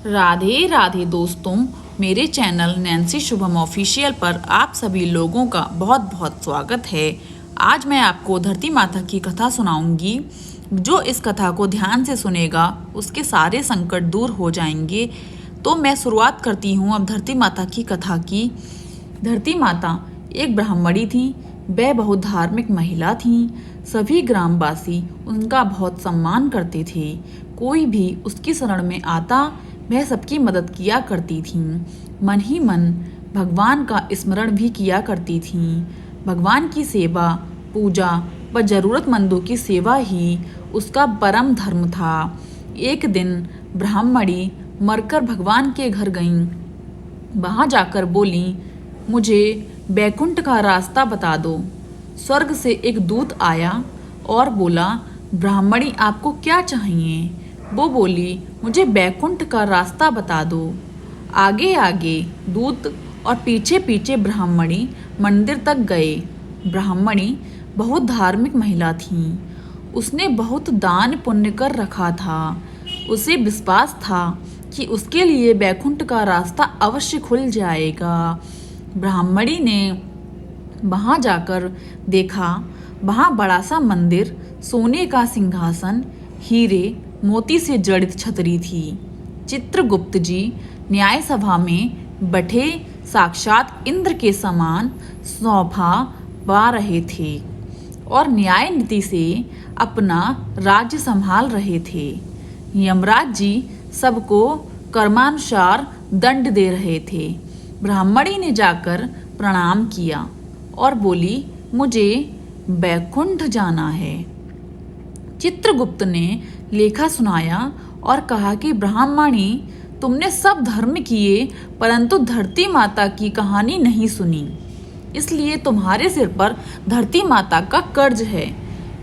राधे राधे दोस्तों, मेरे channel Nancy Shubham official पर आप सभी लोगों का बहुत बहुत स्वागत है। आज मैं आपको धरती माता की कथा सुनाऊंगी। जो इस कथा को ध्यान से सुनेगा उसके सारे संकट दूर हो जाएंगे। तो मैं शुरुआत करती हूँ अब धरती माता की कथा की। धरती माता एक ब्राह्मणी थी। वह बहुत धार्मिक महिला थी। सभी ग्रामवासी उनका बहुत सम्मान करते थे। कोई भी उसकी शरण में आता वह सबकी मदद किया करती थी। मन ही मन भगवान का स्मरण भी किया करती थी। भगवान की सेवा, पूजा व जरूरतमंदों की सेवा ही उसका परम धर्म था। एक दिन ब्राह्मणी मरकर भगवान के घर गईं। वहां जाकर बोली, मुझे बैकुंठ का रास्ता बता दो। स्वर्ग से एक दूत आया और बोला, ब्राह्मणी आपको क्या चाहिए? वो बोली, मुझे बैकुंठ का रास्ता बता दो। आगे आगे दूत और पीछे पीछे ब्राह्मणी मंदिर तक गए। ब्राह्मणी बहुत धार्मिक महिला थी। उसने बहुत दान पुण्य कर रखा था। उसे विश्वास था कि उसके लिए बैकुंठ का रास्ता अवश्य खुल जाएगा। ब्राह्मणी ने वहां जाकर देखा, वहां बड़ा सा मंदिर, सोने का सिंहासन, हीरे मोती से जड़ित छतरी थी। चित्रगुप्त जी न्याय सभा में बैठे साक्षात इंद्र के समान शोभा पा रहे थे और न्याय नीति से अपना राज्य संभाल रहे थे। यमराज जी सबको कर्मानुसार दंड दे रहे थे। ब्राह्मणी ने जाकर प्रणाम किया और बोली, मुझे बैकुंठ जाना है। चित्रगुप्त ने लेखा सुनाया और कहा कि ब्राह्मणी, तुमने सब धर्म किए परंतु धरती माता की कहानी नहीं सुनी, इसलिए तुम्हारे सिर पर धरती माता का कर्ज है।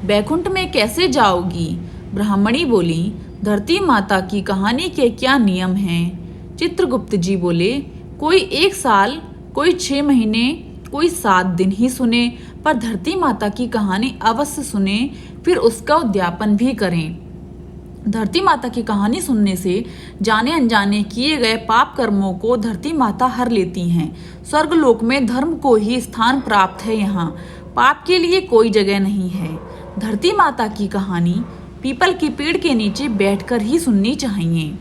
बैकुंठ में कैसे जाओगी? ब्राह्मणी बोली, धरती माता की कहानी के क्या नियम हैं? चित्रगुप्त जी बोले, कोई 1 साल, कोई 6 महीने, कोई 7 दिन ही सुने, पर धरती माता की कहानी अवश्य सुने, फिर उसका उद्यापन भी करें। धरती माता की कहानी सुनने से जाने अनजाने किए गए पाप कर्मों को धरती माता हर लेती हैं। स्वर्गलोक में धर्म को ही स्थान प्राप्त है। यहाँ पाप के लिए कोई जगह नहीं है। धरती माता की कहानी पीपल के पेड़ के नीचे बैठकर ही सुननी चाहिए।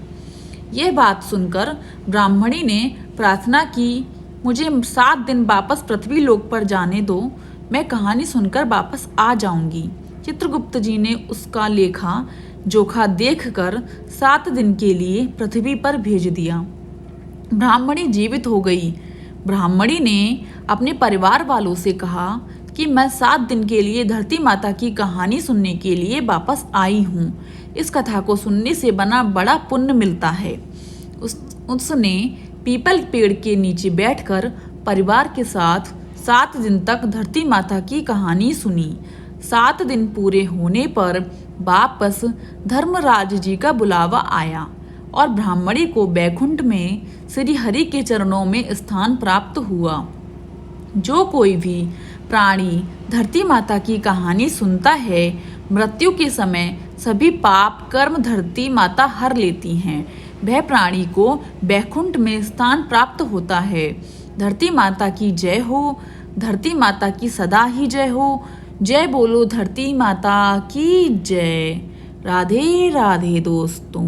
यह बात सुनकर ब्राह्मणी ने प्रार्थना की, मुझे 7 दिन वापस पृथ्वी लोक पर जाने दो, मैं कहानी सुनकर वापस आ जाऊंगी। चित्रगुप्त जी ने उसका लेखा जोखा देखकर 7 दिन के लिए पृथ्वी पर भेज दिया। ब्राह्मणी जीवित हो गई। ब्राह्मणी ने अपने परिवार वालों से कहा कि मैं 7 दिन के लिए धरती माता की कहानी सुनने के लिए वापस आई हूँ। इस कथा को सुनने से बड़ा पुण्य मिलता है। उसने पीपल पेड़ के नीचे बैठकर परिवार के साथ 7 दिन तक धरती माता की कहानी सुनी। 7 दिन पूरे होने पर वापस धर्मराज जी का बुलावा आया और ब्राह्मणी को बैकुंठ में श्री हरि के चरणों में स्थान प्राप्त हुआ। जो कोई भी प्राणी धरती माता की कहानी सुनता है, मृत्यु के समय सभी पाप कर्म धरती माता हर लेती हैं। वह प्राणी को बैकुंठ में स्थान प्राप्त होता है। धरती माता की जय हो। धरती माता की सदा ही जय हो। जय बोलो धरती माता की जय। राधे राधे दोस्तों।